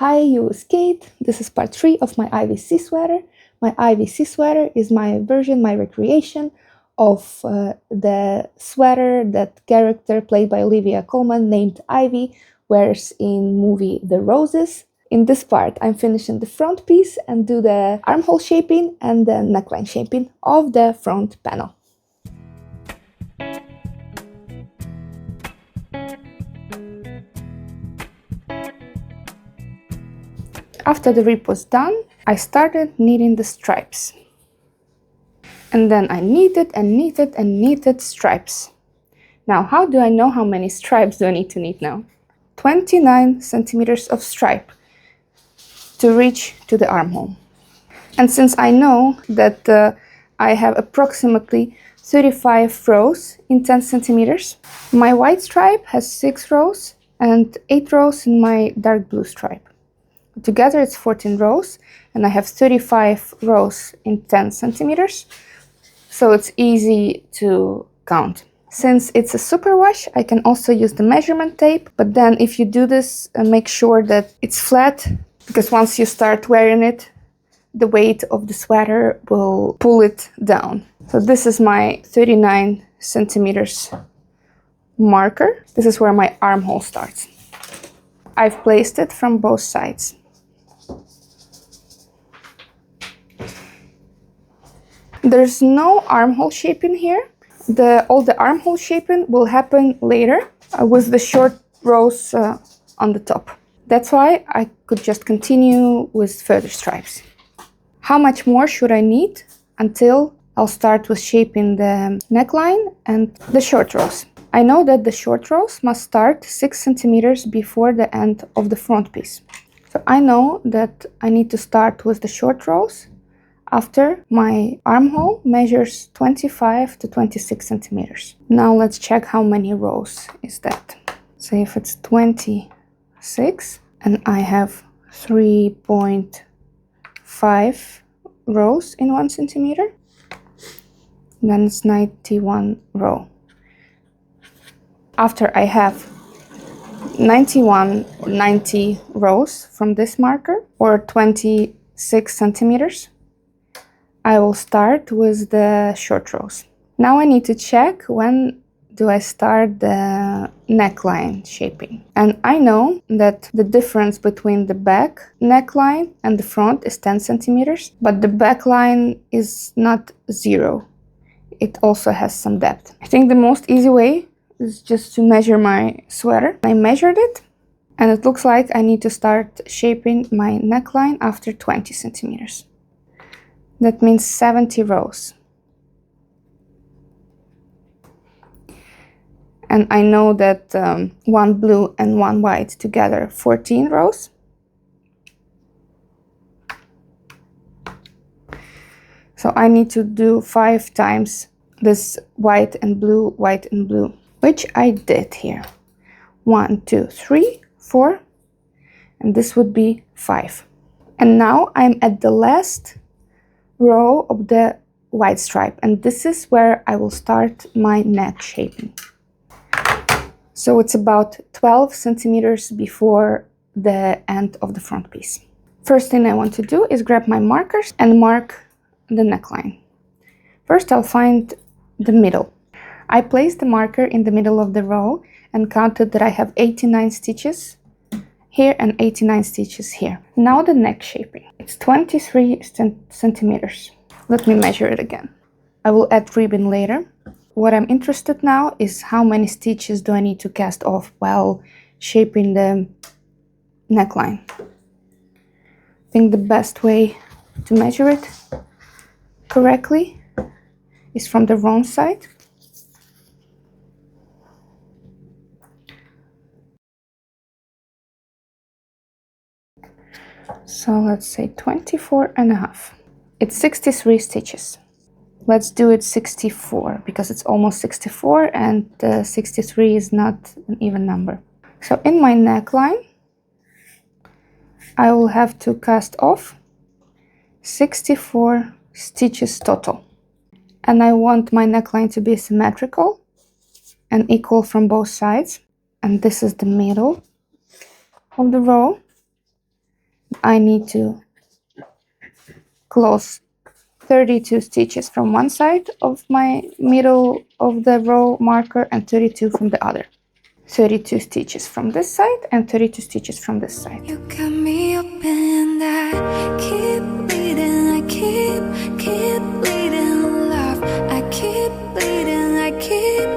Hi, you skate! This is part 3 of my IVC sweater. My IVC sweater is my version, my recreation of the sweater that character played by Olivia Colman named Ivy wears in movie The Roses. In this part, I'm finishing the front piece and do the armhole shaping and the neckline shaping of the front panel. After the rip was done, I started knitting the stripes. And then I knitted and knitted and knitted stripes. Now, how do I know how many stripes do I need to knit now? 29 centimeters of stripe to reach to the armhole. And since I know that I have approximately 35 rows in 10 centimeters, my white stripe has 6 rows and 8 rows in my dark blue stripe. Together it's 14 rows, and I have 35 rows in 10 centimeters, so it's easy to count. Since it's a superwash, I can also use the measurement tape, but then if you do this, make sure that it's flat, because once you start wearing it, the weight of the sweater will pull it down. So this is my 39 centimeters marker. This is where my armhole starts. I've placed it from both sides. There's no armhole shaping here. All the armhole shaping will happen later with the short rows on the top. That's why I could just continue with further stripes. How much more should I knit until I'll start with shaping the neckline and the short rows? I know that the short rows must start 6 centimeters before the end of the front piece. So I know that I need to start with the short rows after my armhole measures 25 to 26 centimeters. Now let's check how many rows is that. So if it's 26 and I have 3.5 rows in 1 centimeter, then it's 91 row. After I have 91 or 90 rows from this marker, or 26 centimeters, I will start with the short rows. Now I need to check when do I start the neckline shaping. And I know that the difference between the back neckline and the front is 10 centimeters, but the back line is not 0. It also has some depth. I think the most easy way is just to measure my sweater. I measured it, and it looks like I need to start shaping my neckline after 20 centimeters. That means 70 rows. And I know that 1 blue and 1 white together, 14 rows. So I need to do 5 times this white and blue, which I did here. 1, 2, 3, 4, and this would be 5. And now I'm at the last row of the white stripe, and this is where I will start my neck shaping. So it's about 12 centimeters before the end of the front piece. First thing I want to do is grab my markers and mark the neckline. First I'll find the middle. I placed the marker in the middle of the row and counted that I have 89 stitches here and 89 stitches here. Now the neck shaping. It's 23 centimeters. Let me measure it again. I will add ribbon later. What I'm interested now is how many stitches do I need to cast off while shaping the neckline. I think the best way to measure it correctly is from the wrong side. So let's say 24 and a half. It's 63 stitches. Let's do it 64 because it's almost 64 and 63 is not an even number. So in my neckline, I will have to cast off 64 stitches total. And I want my neckline to be symmetrical and equal from both sides. And this is the middle of the row. I need to close 32 stitches from one side of my middle of the row marker and 32 from the other. 32 stitches from this side and 32 stitches from this side. You got me open, I keep bleeding, I keep bleeding, love. I keep bleeding, I keep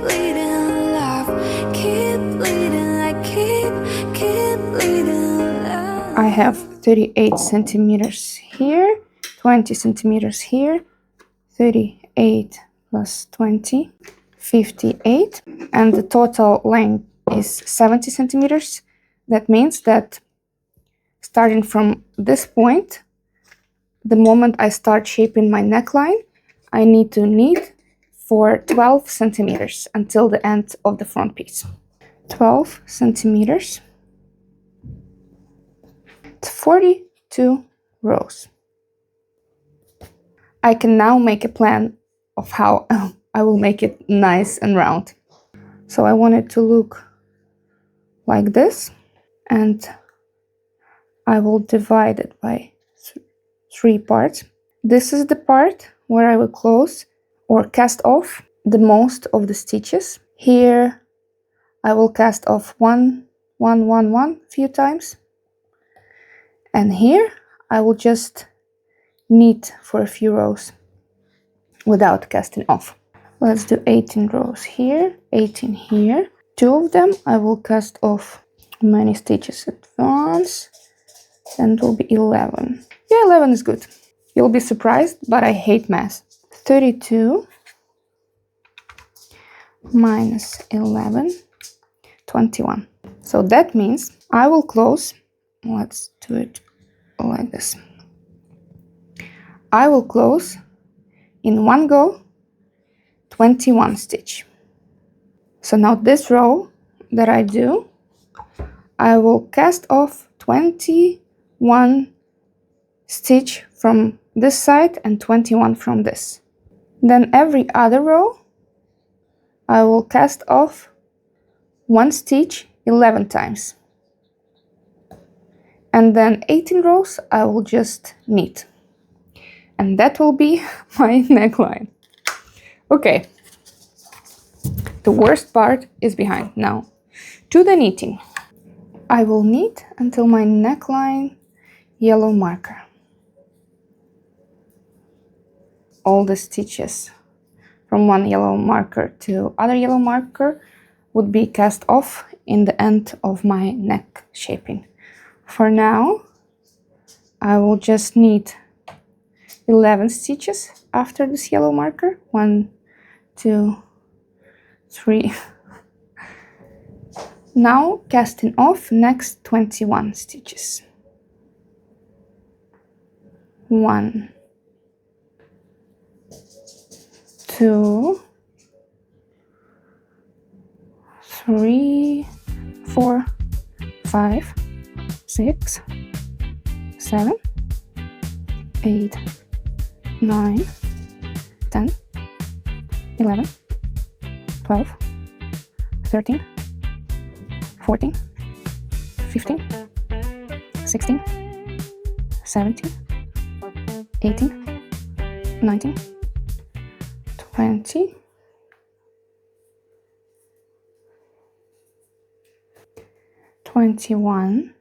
bleeding, love. Keep bleeding, I keep bleeding, love. I have 38 centimeters here, 20 centimeters here, 38 plus 20, 58, and the total length is 70 centimeters. That means that starting from this point, the moment I start shaping my neckline, I need to knit for 12 centimeters until the end of the front piece. 12 centimeters. It's 42 rows. I can now make a plan of how I will make it nice and round. So I want it to look like this, and I will divide it by 3 parts. This is the part where I will close or cast off the most of the stitches. Here I will cast off 1, 1, 1, 1 few times, and here I will just knit for a few rows without casting off. Let's do 18 rows here, 18 here. 2 of them I will cast off many stitches at once, and it will be 11. Yeah, 11 is good. You'll be surprised, but I hate math. 32 minus 11, 21. So that means I will close, let's do it like this. I will close in one go 21 stitch. So now this row that I do, I will cast off 21 stitch from this side and 21 from this. Then every other row I will cast off 1 stitch 11 times. And then 18 rows I will just knit. And that will be my neckline. Okay. The worst part is behind. Now, to the knitting. I will knit until my neckline yellow marker. All the stitches from one yellow marker to other yellow marker would be cast off in the end of my neck shaping. For now, I will just knit 11 stitches after this yellow marker. 1, 2, 3. Now casting off next 21 stitches. 1, 2, 3, 4, 5, 6, 7, 8, 9, 10, 11, 12, 13, 14, 15, 16, 17, 18, 19, 20, 21.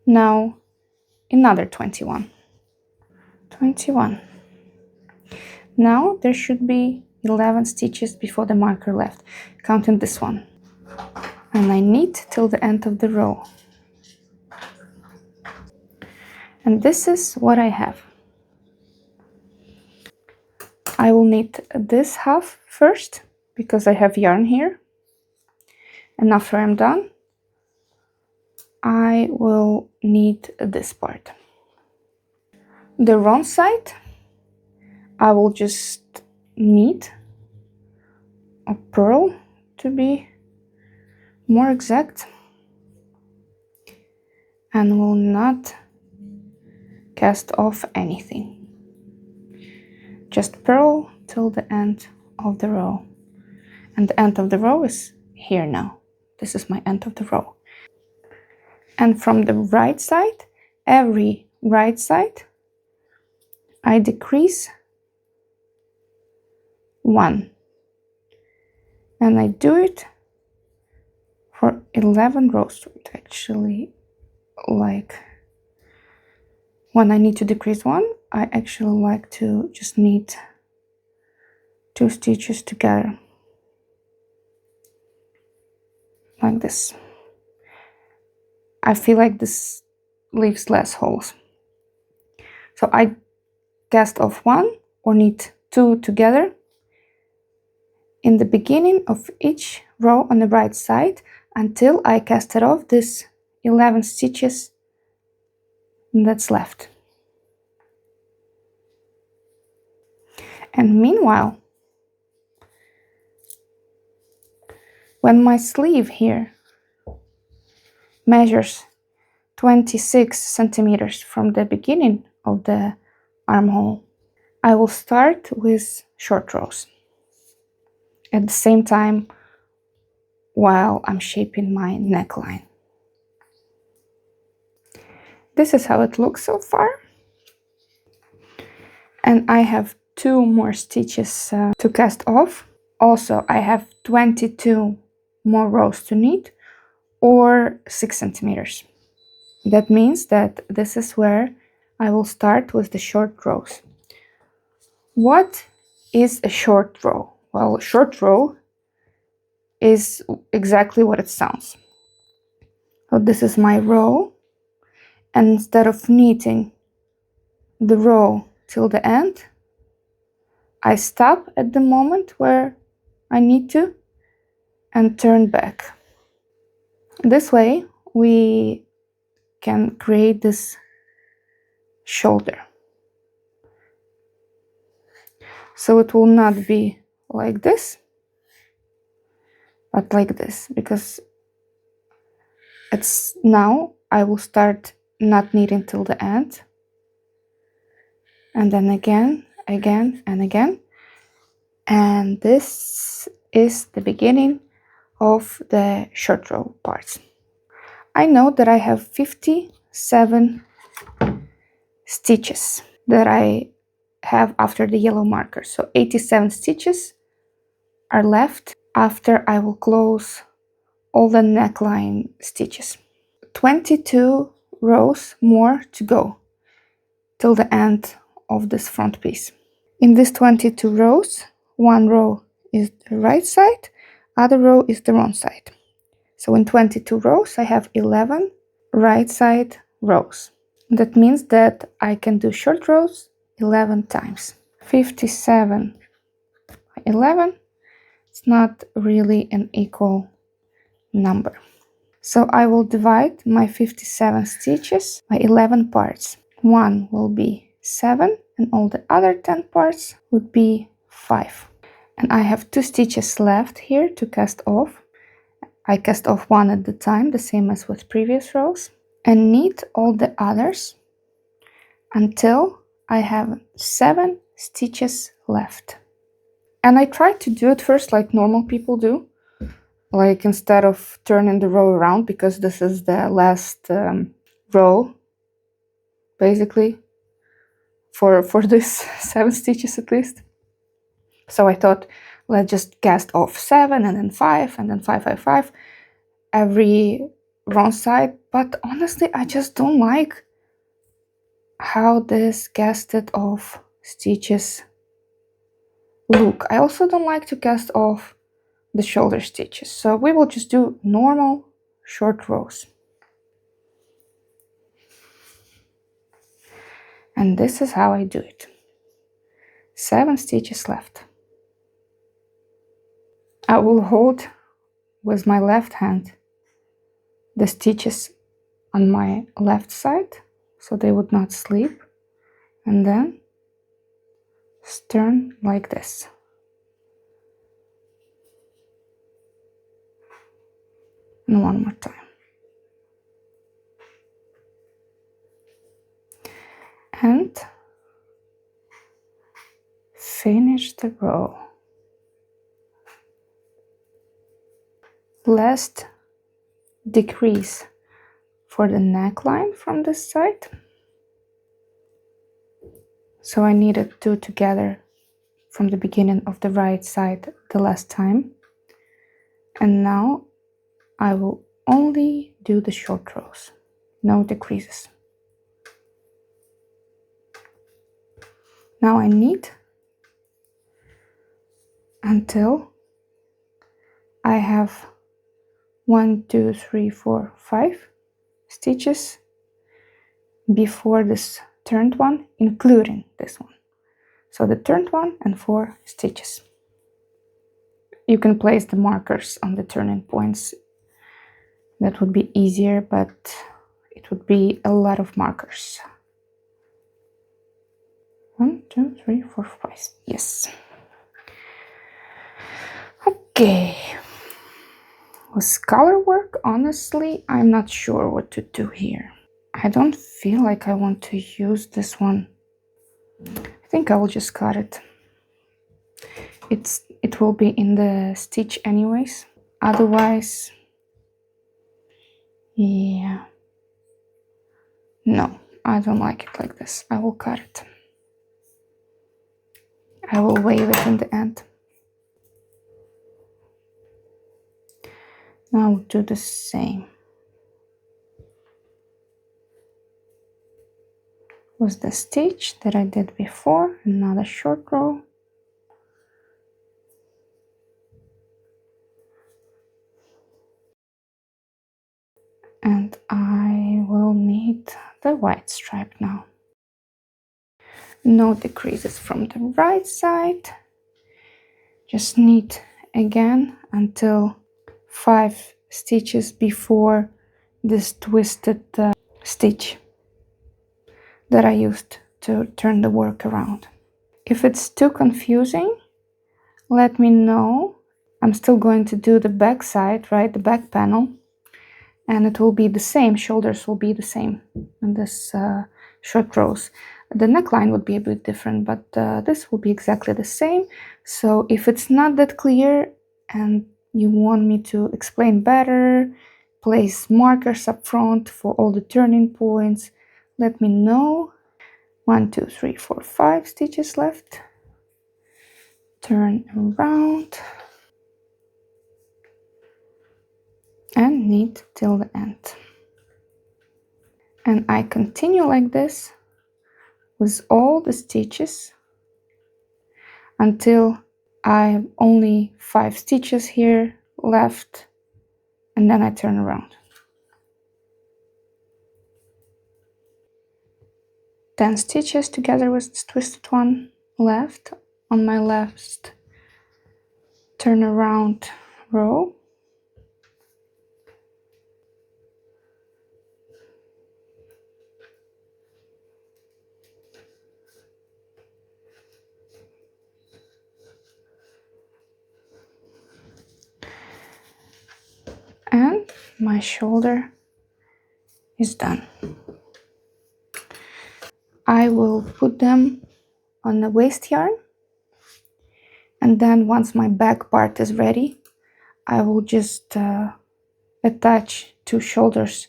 Now another 21. 21. Now there should be 11 stitches before the marker left, counting this one. And I knit till the end of the row. And this is what I have. I will knit this half first because I have yarn here. And after I'm done, I will knit this part. The wrong side, I will just knit a purl to be more exact, and will not cast off anything. Just purl till the end of the row. And the end of the row is here now. This is my end of the row. And from the right side, every right side, I decrease 1. And I do it for 11 rows. So it actually, like, when I need to decrease 1, I actually like to just knit 2 stitches together, like this. I feel like this leaves less holes. So I cast off 1 or knit 2 together in the beginning of each row on the right side until I casted off this 11 stitches that's left. And meanwhile, when my sleeve here measures 26 centimeters from the beginning of the armhole, I will start with short rows at the same time while I'm shaping my neckline. This is how it looks so far. And I have 2 more stitches to cast off. Also, I have 22 more rows to knit, or 6 centimeters. That means that this is where I will start with the short rows. What is a short row? Well, a short row is exactly what it sounds. So this is my row, and instead of knitting the row till the end, I stop at the moment where I need to and turn back. This way we can create this shoulder. So it will not be like this, but like this, because it's now I will start not knitting till the end, and then again, and again. And this is the beginning of the short row parts. I know that I have 57 stitches that I have after the yellow marker. So 87 stitches are left after I will close all the neckline stitches. 22 rows more to go till the end of this front piece. In these 22 rows, 1 row is the right side, other row is the wrong side. So in 22 rows, I have 11 right side rows. That means that I can do short rows 11 times. 57 by 11, it's not really an equal number. So I will divide my 57 stitches by 11 parts. 1 will be 7, and all the other 10 parts would be 5. And I have 2 stitches left here to cast off. I cast off 1 at the time, the same as with previous rows, and knit all the others until I have 7 stitches left. And I tried to do it first like normal people do, like instead of turning the row around, because this is the last row basically for this 7 stitches at least. So I thought, let's just cast off 7 and then 5 and then 5, 5, 5 every wrong side. But honestly, I just don't like how this casted off stitches look. I also don't like to cast off the shoulder stitches. So we will just do normal short rows. And this is how I do it. 7 stitches left. I will hold with my left hand the stitches on my left side so they would not slip, and then turn like this. And one more time. And finish the row. Last decrease for the neckline from this side. So I needed two together from the beginning of the right side the last time. And now I will only do the short rows, no decreases. Now I knit until I have 1, 2, 3, 4, 5 stitches before this turned one, including this one. So the turned one and 4 stitches. You can place the markers on the turning points. That would be easier, but it would be a lot of markers. 1, 2, 3, 4, 5. Yes. Okay. With color work, honestly, I'm not sure what to do here. I don't feel like I want to use this one. I think I will just cut it. It will be in the stitch anyways. Otherwise, yeah. No, I don't like it like this. I will cut it. I will wave it in the end. Now I'll do the same with the stitch that I did before, another short row. And I will knit the white stripe now. No decreases from the right side. Just knit again until 5 stitches before this twisted stitch that I used to turn the work around. If it's too confusing, let me know. I'm still going to do the back side, right, the back panel, and it will be the same. Shoulders will be the same in this short rows. The neckline would be a bit different, but this will be exactly the same. So if it's not that clear and you want me to explain better, place markers up front for all the turning points, let me know. 1, 2, 3, 4, 5 stitches left. Turn around and knit till the end. And I continue like this with all the stitches until I have only 5 stitches here left, and then I turn around. 10 stitches together with this twisted one left on my left turn around row. And my shoulder is done. I will put them on the waist yarn, and then once my back part is ready, I will just attach 2 shoulders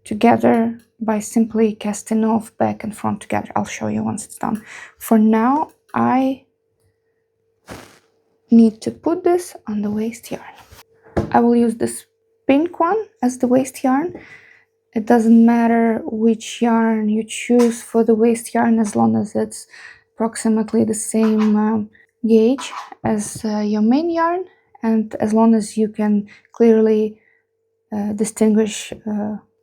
together by simply casting off back and front together. I'll show you once it's done. For now, I need to put this on the waist yarn. I will use this pink one as the waist yarn. It doesn't matter which yarn you choose for the waist yarn, as long as it's approximately the same gauge as your main yarn, and as long as you can clearly distinguish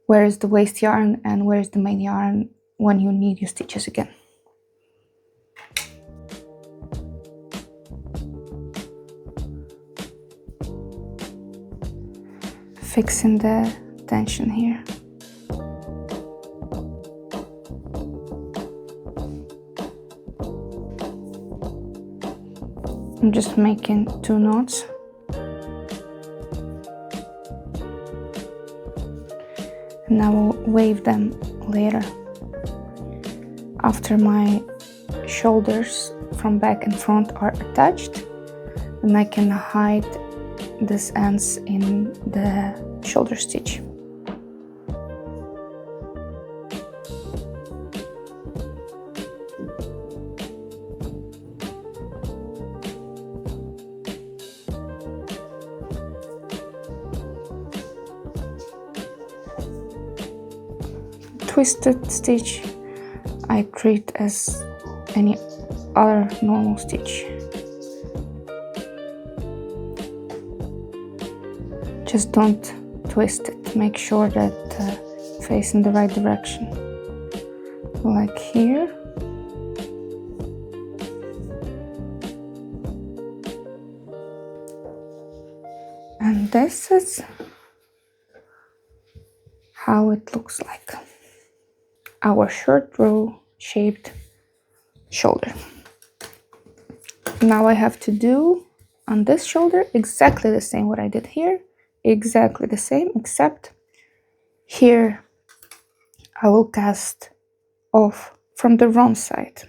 where is the waist yarn and where is the main yarn when you need your stitches again. Fixing the tension here. I'm just making 2 knots. And I will wave them later. After my shoulders from back and front are attached, then I can hide these ends in the shoulder stitch. twisted stitch I treat as any other normal stitch. Just don't twist it. Make sure that face in the right direction. Like here. And this is how it looks like. Our short row shaped shoulder. Now I have to do on this shoulder exactly the same what I did here. Exactly the same, except here I will cast off from the wrong side.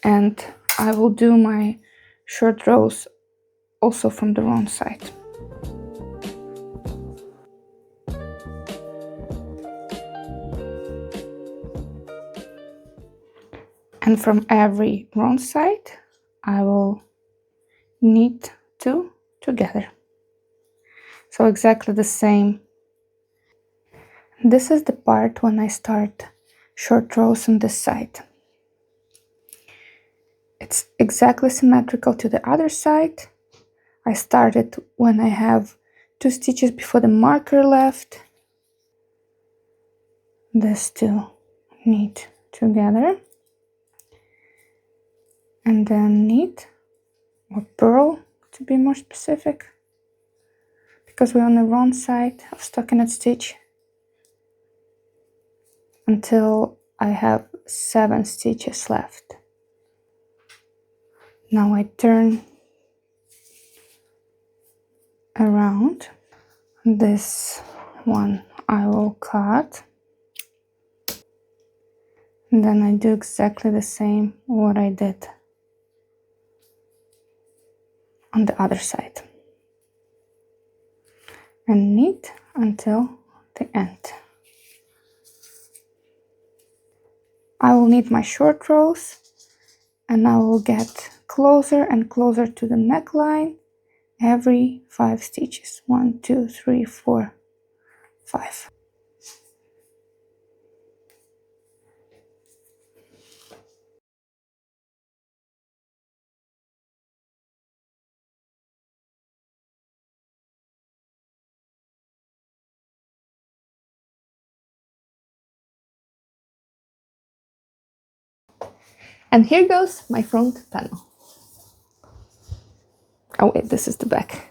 And I will do my short rows also from the wrong side. And from every wrong side, I will knit two together. So exactly the same. This is the part when I start short rows on this side. It's exactly symmetrical to the other side. I started when I have 2 stitches before the marker left. These two knit together. And then knit or purl, to be more specific, because we're on the wrong side of stockinette stitch, until I have 7 stitches left. Now I turn around. This one I will cut, and then I do exactly the same what I did on the other side, and knit until the end. I will knit my short rows, and I will get closer and closer to the neckline every 5 stitches. 1, 2, 3, 4, 5. And here goes my front panel. Oh wait, this is the back.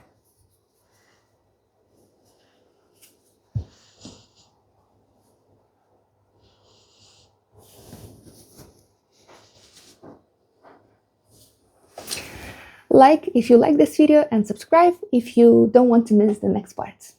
Like if you like this video and subscribe if you don't want to miss the next part.